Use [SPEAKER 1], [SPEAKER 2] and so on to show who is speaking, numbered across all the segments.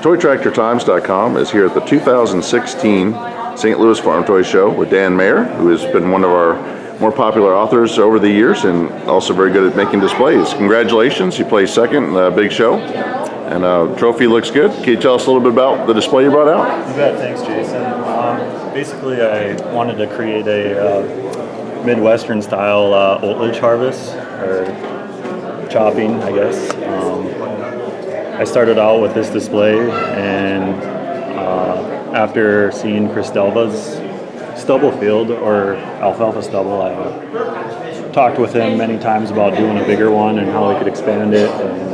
[SPEAKER 1] ToyTractorTimes.com is here at the 2016 St. Louis Farm Toy Show with Dan Maier, who has been one of our more popular authors over the years and also very good at making displays. Congratulations, you placed second in the big show, and trophy looks good. Can you tell us a little bit about the display you brought out?
[SPEAKER 2] You bet, thanks Jason. Basically I wanted to create a Midwestern style oatlage harvest, or chopping I guess. I started out with this display, and after seeing Chris Delva's stubble field, or alfalfa stubble, I talked with him many times about doing a bigger one and how we could expand it. And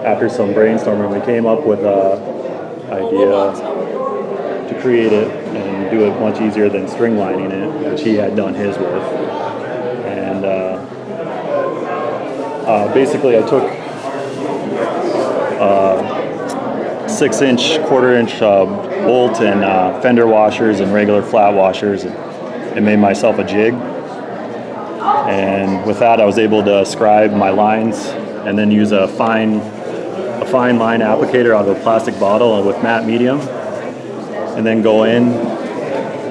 [SPEAKER 2] after some brainstorming, we came up with an idea to create it and do it much easier than string lining it, which he had done his with. And basically I took 6-inch, quarter-inch bolt and fender washers and regular flat washers, and made myself a jig. And with that, I was able to scribe my lines and then use a fine line applicator out of a plastic bottle with matte medium, and then go in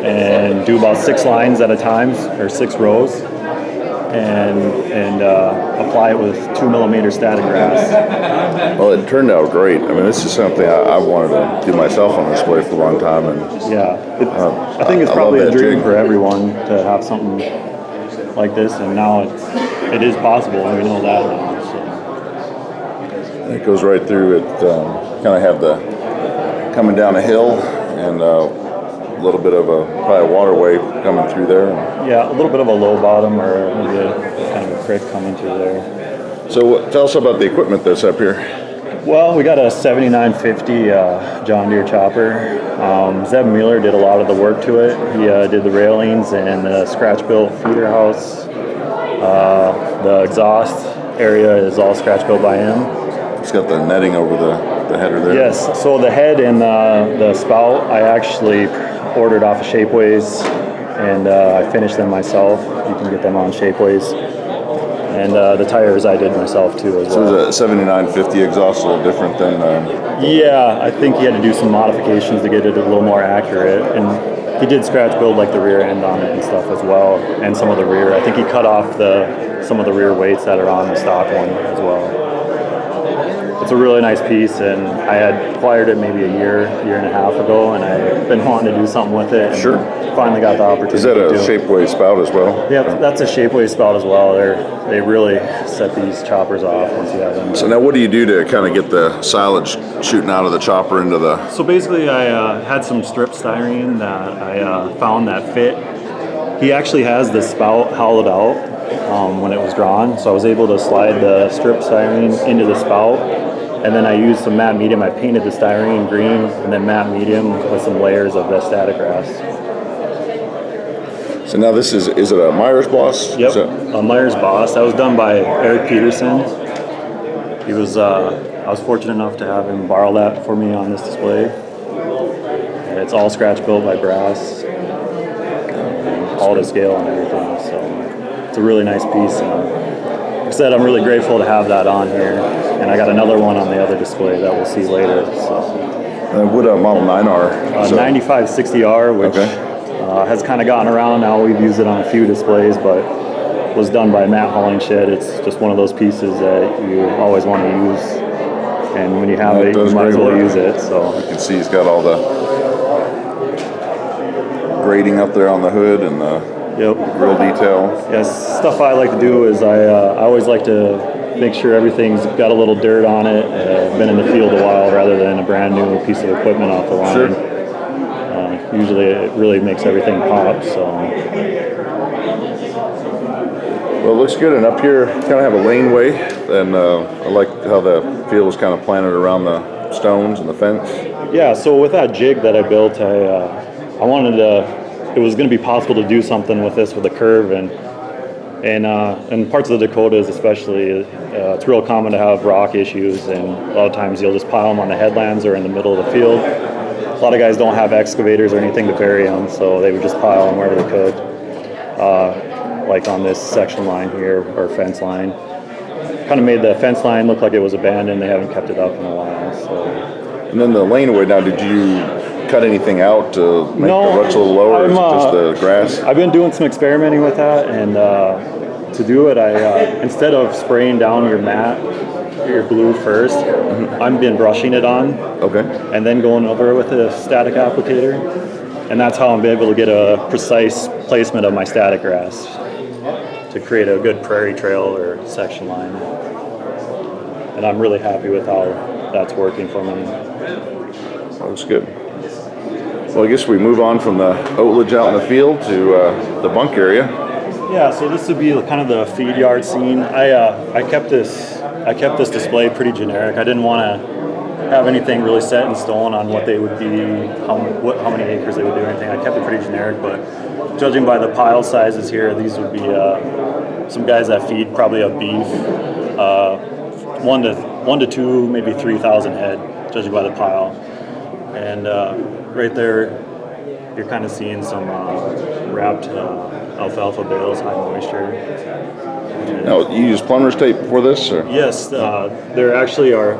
[SPEAKER 2] and do about 6 lines at a time, or 6 rows, and apply it with 2mm static grass.
[SPEAKER 1] Well, it turned out great. I mean, this is something I wanted to do myself on display for a long time, and
[SPEAKER 2] yeah, I think it's probably a dream for everyone to have something like this, and now it is possible, and we know that now. So.
[SPEAKER 1] It goes right through. It kind of have the coming down a hill and a little bit of probably a waterway coming through there.
[SPEAKER 2] Yeah, a little bit of a low bottom, or maybe a kind of a creek coming through there.
[SPEAKER 1] So tell us about the equipment that's up here.
[SPEAKER 2] Well, we got a 7950 John Deere chopper. Zeb Mueller did a lot of the work to it. He did the railings and the scratch-built feeder house. The exhaust area is all scratch-built by him.
[SPEAKER 1] It's got the netting over the header there.
[SPEAKER 2] Yes, so the head and the spout I actually ordered off of Shapeways, and I finished them myself. You can get them on Shapeways. And the tires I did myself too as well.
[SPEAKER 1] So is a 7950 exhaust a little different than?
[SPEAKER 2] Yeah, I think he had to do some modifications to get it a little more accurate, and he did scratch build like the rear end on it and stuff as well, and some of the rear. I think he cut off some of the rear weights that are on the stock one as well. It's a really nice piece, and I had acquired it maybe a year and a half ago, and I've been wanting to do something with it.
[SPEAKER 1] Sure.
[SPEAKER 2] Finally got the opportunity.
[SPEAKER 1] Is that a Shapeways spout as well?
[SPEAKER 2] Yeah, that's a Shapeways spout as well. They really set these choppers off once you have them.
[SPEAKER 1] So now what do you do to kind of get the silage shooting out of the chopper into the...
[SPEAKER 2] So basically I had some strip styrene that I found that fit. He actually has the spout hollowed out when it was drawn, so I was able to slide the strip styrene into the spout, and then I used some matte medium. I painted the styrene green and then matte medium with some layers of the static grass.
[SPEAKER 1] So now this is it a Maier's Boss?
[SPEAKER 2] Yep, a Maier's Boss. That was done by Eric Peterson. He was, I was fortunate enough to have him borrow that for me on this display. And it's all scratch built by brass, all to scale and everything. So it's a really nice piece. Like I said, I'm really grateful to have that on here. And I got another one on the other display that we'll see later. So.
[SPEAKER 1] What Model 9R?
[SPEAKER 2] 9560R, which has kind of gotten around now. We've used it on a few displays, but was done by Matt Hollingshed. It's just one of those pieces that you always want to use. And when you have it, you might as well use it. So
[SPEAKER 1] you can see he's got all the grading up there on the hood and the grill detail.
[SPEAKER 2] Yes, stuff I like to do is I always like to make sure everything's got a little dirt on it, been in the field a while, rather than a brand new piece of equipment off the line.
[SPEAKER 1] Sure.
[SPEAKER 2] Usually it really makes everything pop. So.
[SPEAKER 1] Well, it looks good, and up here kind of have a laneway, and I like how the field was kind of planted around the stones and the fence.
[SPEAKER 2] Yeah, so with that jig that I built, I wanted to, it was going to be possible to do something with this with a curve, and in parts of the Dakotas especially, it's real common to have rock issues, and a lot of times you'll just pile them on the headlands or in the middle of the field. A lot of guys don't have excavators or anything to bury them, so they would just pile them wherever they could. Like on this section line here, or fence line. Kind of made the fence line look like it was abandoned. They haven't kept it up in a while. So.
[SPEAKER 1] And then the lanewood. Now, did you cut anything out to make
[SPEAKER 2] No,
[SPEAKER 1] the ruts a little lower, or is it just the grass?
[SPEAKER 2] I've been doing some experimenting with that, and to do it, I instead of spraying down your mat, your glue first, I've been brushing it on,
[SPEAKER 1] Okay.
[SPEAKER 2] and then going over it with a static applicator, and that's how I'm able to get a precise placement of my static grass to create a good prairie trail or section line. And I'm really happy with how that's working for me.
[SPEAKER 1] Looks good. Well, I guess we move on from the oatledge out in the field to the bunk area.
[SPEAKER 2] Yeah, so this would be kind of the feed yard scene. I kept this display pretty generic. I didn't want to have anything really set in stone on what they would be, how many acres they would do, or anything. I kept it pretty generic, but judging by the pile sizes here, these would be some guys that feed probably a beef, 1 to 2, maybe 3,000 head, judging by the pile. And right there, you're kind of seeing some wrapped alfalfa bales, high moisture.
[SPEAKER 1] Now, you use plumber's tape for this, or?
[SPEAKER 2] Yes, there actually are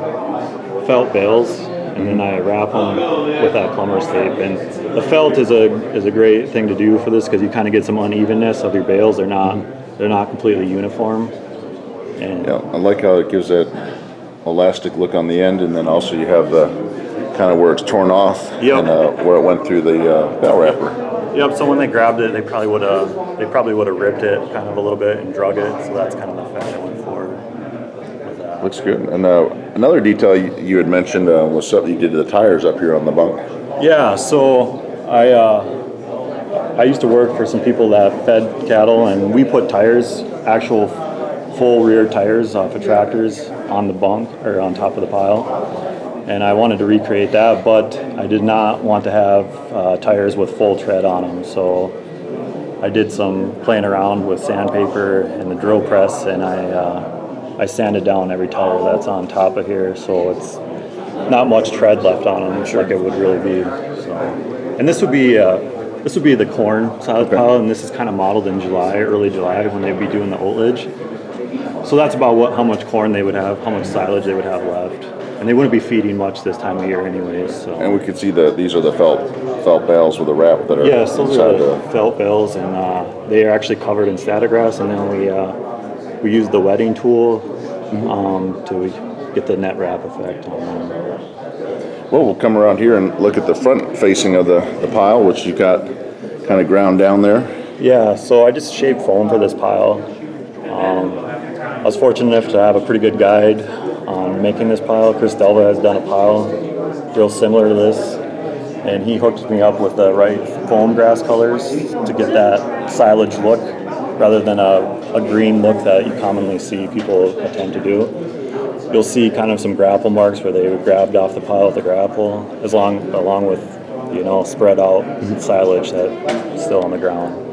[SPEAKER 2] felt bales, and then I wrap them with that plumber's tape. And the felt is a great thing to do for this because you kind of get some unevenness of your bales. They're not completely uniform. And
[SPEAKER 1] Yeah, I like how it gives that elastic look on the end, and then also you have the kind of where it's torn off and where it went through the bell wrapper.
[SPEAKER 2] Yep. So when they grabbed it, they probably would have ripped it kind of a little bit and drug it. So that's kind of the effect I went for with that.
[SPEAKER 1] Looks good. And another detail you had mentioned was something you did to the tires up here on the bunk.
[SPEAKER 2] Yeah. So I used to work for some people that fed cattle, and we put tires, actual full rear tires off of tractors on the bunk or on top of the pile. And I wanted to recreate that, but I did not want to have tires with full tread on them. So I did some playing around with sandpaper and the drill press, and I sanded down every tire that's on top of here, so it's not much tread left on them, like it would really be. So, and this would be the corn side of the pile, and this is kind of modeled in July, early July, when they'd be doing the oatledge. So that's about how much corn they would have, how much silage they would have left. And they wouldn't be feeding much this time of year anyways. So.
[SPEAKER 1] And we can see that these are the felt bales with the wrap that are
[SPEAKER 2] yes, those
[SPEAKER 1] inside
[SPEAKER 2] are the felt bales, and they are actually covered in static grass. And then we use the wetting tool to get the net wrap effect on them.
[SPEAKER 1] Well, we'll come around here and look at the front facing of the pile, which you got kind of ground down there.
[SPEAKER 2] Yeah, so I just shaped foam for this pile. I was fortunate enough to have a pretty good guide on making this pile. Chris Delva has done a pile real similar to this, and he hooked me up with the right foam grass colors to get that silage look rather than a green look that you commonly see people attempt to do. You'll see kind of some grapple marks where they grabbed off the pile with the grapple, along with spread out silage that's still on the ground.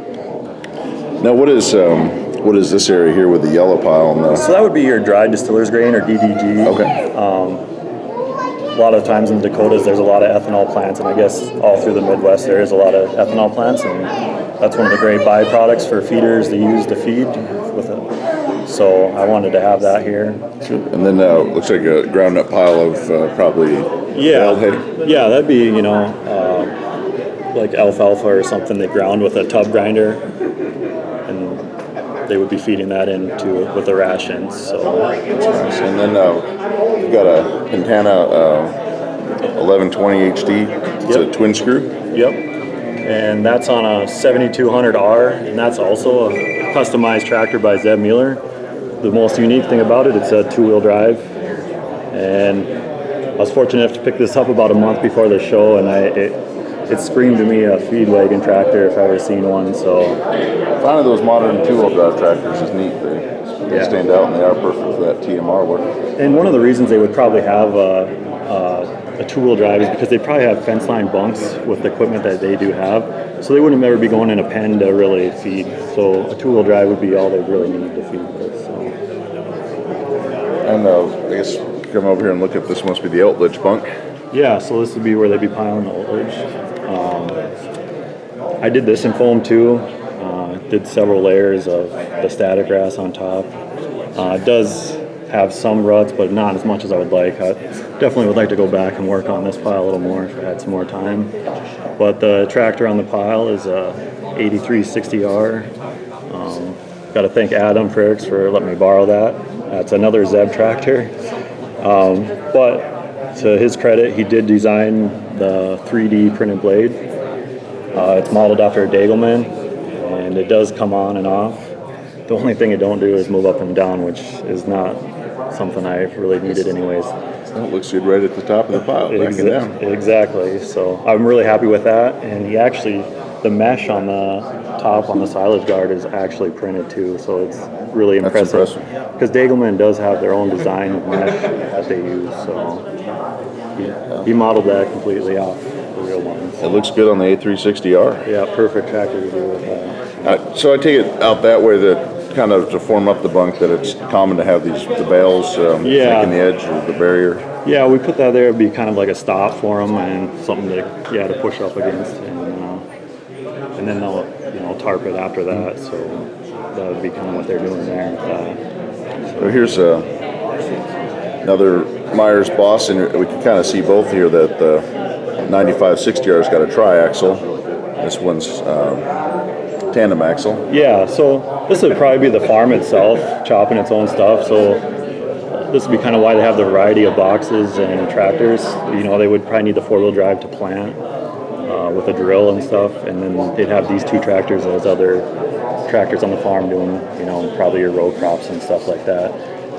[SPEAKER 1] Now, what is this area here with the yellow pile?
[SPEAKER 2] So that would be your dried distiller's grain, or DDG.
[SPEAKER 1] Okay.
[SPEAKER 2] A lot of times in the Dakotas there's a lot of ethanol plants, and I guess all through the Midwest there is a lot of ethanol plants, and that's one of the great byproducts for feeders to use to feed with it. So I wanted to have that here.
[SPEAKER 1] And then looks like a ground up pile of probably baled hay.
[SPEAKER 2] Yeah, that'd be like alfalfa or something they ground with a tub grinder, and they would be feeding that into with the rations. So.
[SPEAKER 1] And then we've got a Pintana 1120 HD. It's a twin screw.
[SPEAKER 2] Yep. And that's on a 7200R, and that's also a customized tractor by Zeb Mueller. The most unique thing about it, it's a two-wheel drive. And I was fortunate enough to pick this up about a month before the show, and it screamed to me a feed wagon tractor if I've ever seen one. So
[SPEAKER 1] Finding those modern two-wheel drive tractors is neat. They stand out, and they are perfect for that TMR work.
[SPEAKER 2] And one of the reasons they would probably have a two-wheel drive is because they probably have fence line bunks with the equipment that they do have, so they wouldn't ever be going in a pen to really feed. So a two-wheel drive would be all they really need to feed with. So.
[SPEAKER 1] And I guess come over here and look at this. Must be the oatledge bunk.
[SPEAKER 2] Yeah, so this would be where they'd be piling the oatledge. I did this in foam too. Did several layers of the static grass on top. It does have some ruts, but not as much as I would like. I definitely would like to go back and work on this pile a little more if I had some more time. But the tractor on the pile is a 8360R. Got to thank Adam Fricks for letting me borrow that. That's another Zeb tractor. But to his credit, he did design the 3D printed blade. It's modeled after a Degelman, and it does come on and off. The only thing it don't do is move up and down, which is not something I really needed anyways.
[SPEAKER 1] Well, it looks good right at the top of the pile, backing down.
[SPEAKER 2] Exactly. So I'm really happy with that. And he actually, the mesh on the top on the silage guard is actually printed too, so it's really impressive. Because Degelman does have their own design of mesh that they use, so he modeled that completely off the real ones.
[SPEAKER 1] It looks good on the A360R.
[SPEAKER 2] Yeah, perfect tractor to do with that.
[SPEAKER 1] So I take it out that way that kind of to form up the bunk that it's common to have the bales making the edge or the barrier.
[SPEAKER 2] Yeah, we put that there to be kind of like a stop for them and something to push up against, and then they'll tarp it after that. So that would be kind of what they're doing there with that.
[SPEAKER 1] So here's another Maier's boss, and we can kind of see both here that the 9560R's got a triaxle. This one's tandem axle. Yeah, so this would probably be the farm itself chopping its own stuff. So this would be kind of why they have the variety of boxes and tractors. They would probably need the 4-wheel drive to plant with a drill and stuff, and then they'd have these 2 tractors as other tractors on the farm doing, probably your row crops and stuff like that.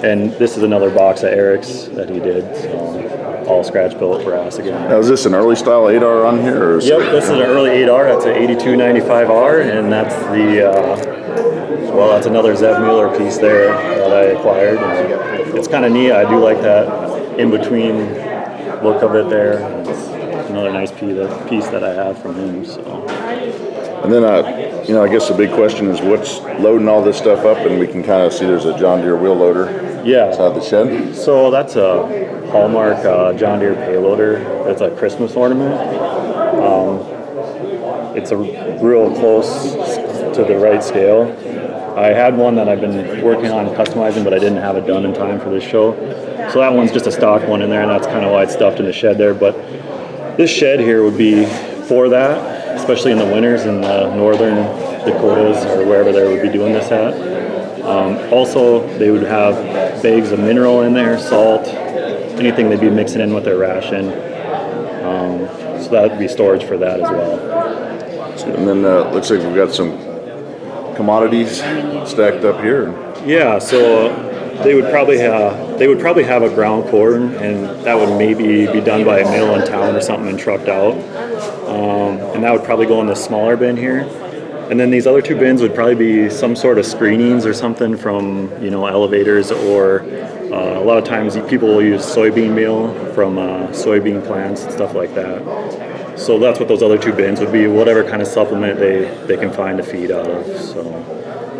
[SPEAKER 1] And this is another box at Eric's that he did, so all scratch built brass again. Now, is this an early style 8R on here? Or yep, this is an early 8R. That's an 8295R, and that's that's another Zev Mueller piece there that I acquired. And it's kind of neat. I do like that in between look of it there. It's another nice piece that I have from him. So. And then, I guess the big question is what's loading all this stuff up, and we can kind of see there's a John Deere wheel loader inside the shed. So that's a Hallmark John Deere Payloader. It's a Christmas ornament. It's a real close to the right scale. I had one that I've been working on customizing, but I didn't have it done in time for this show. So that one's just a stock one in there, and that's kind of why it's stuffed in the shed there. But this shed here would be for that, especially in the winters in the northern Dakotas or wherever they would be doing this at. Also, they would have bags of mineral in there, salt, anything they'd be mixing in with their ration. So that would be storage for that as well. And then looks like we've got some commodities stacked up here. Yeah, so they would probably have a ground corn, and that would maybe be done by a mill in town or something and trucked out. And that would probably go in the smaller bin here. And then these other 2 bins would probably be some sort of screenings or something from elevators, or a lot of times people will use soybean meal from soybean plants and stuff like that. So that's what those other 2 bins would be, whatever kind of supplement they can find to feed out of. So,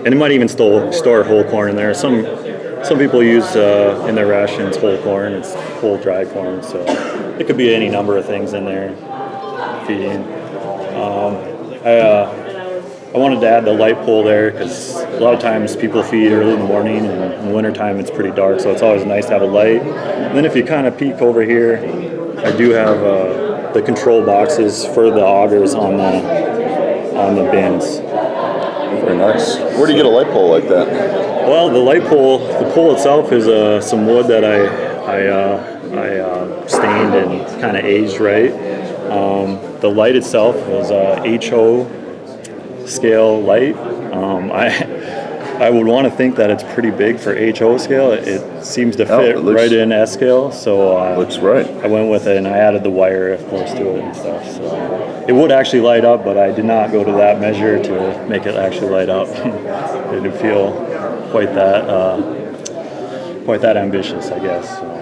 [SPEAKER 1] and it might even store whole corn in there. Some people use in their rations whole corn. It's whole dry corn, so it could be any number of things in there feeding. I wanted to add the light pole there because a lot of times people feed early in the morning, and in the wintertime it's pretty dark, so it's always nice to have a light. And then if you kind of peek over here, I do have the control boxes for the augers on the bins. Very nice. Where do you get a light pole like that? Well, the pole itself is some wood that I stained and kind of aged right. The light itself is a HO scale light. I would want to think that it's pretty big for HO scale. It seems to fit right in S scale, so looks right. I went with it, and I added the wire, of course, to it and stuff. So it would actually light up, but I did not go to that measure to make it actually light up. It didn't feel quite that ambitious, I guess. So.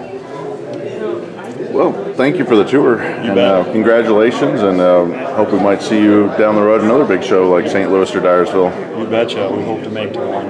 [SPEAKER 1] Well, thank you for the tour. You bet. Congratulations, and hope we might see you down the road at another big show like St. Louis or Dyersville. You betcha. We hope to make it one.